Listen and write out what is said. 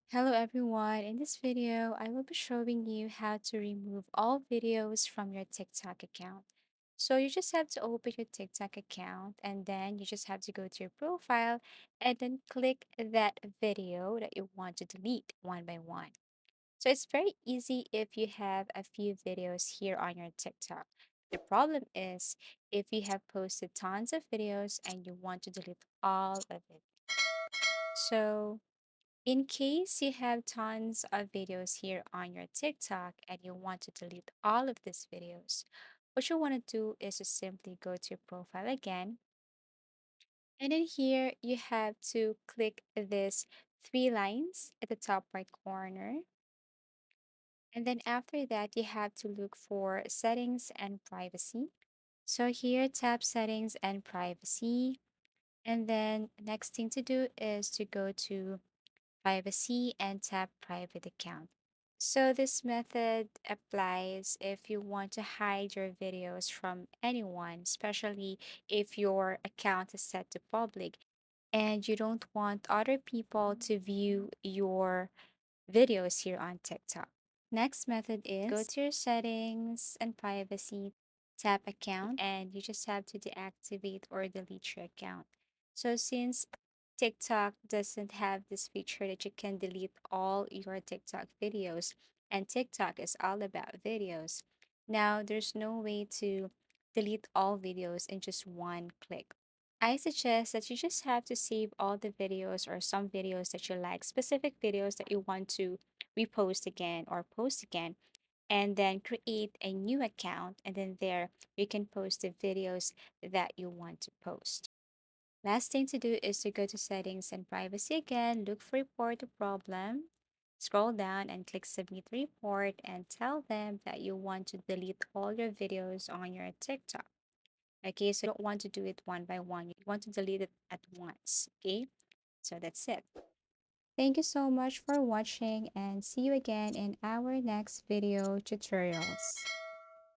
Hello everyone, in this video I will be showing you how to remove all videos from your TikTok account. So you just have to open your TikTok account and then you just have to go to your profile and then click that video that you want to delete one by one. So it's very easy if you have a few videos here on your TikTok. The problem is if you have posted tons of videos and you want to delete all of it. So in case you have tons of videos here on your TikTok and you want to delete all of these videos, what you want to do is to simply go to your profile again. And then here you have to click this three lines at the top right corner. And then after that, you have to look for settings and privacy. So here, tap settings and privacy. And then next thing to do is to go to privacy and tap private account. So this method applies if you want to hide your videos from anyone, especially if your account is set to public and you don't want other people to view your videos here on TikTok. Next method is go to your settings and privacy, tap account, and you just have to deactivate or delete your account. So since TikTok doesn't have this feature that you can delete all your TikTok videos, and TikTok is all about videos, now there's no way to delete all videos in just one click. I suggest that you just have to save all the videos or some videos that you like, specific videos that you want to repost again or post again, and then create a new account. And then there you can post the videos that you want to post. Last thing to do is to go to settings and privacy again, look for report the problem, scroll down and click submit report and tell them that you want to delete all your videos on your TikTok. Okay, so you don't want to do it one by one. You want to delete it at once. Okay, so that's it. Thank you so much for watching and see you again in our next video tutorials.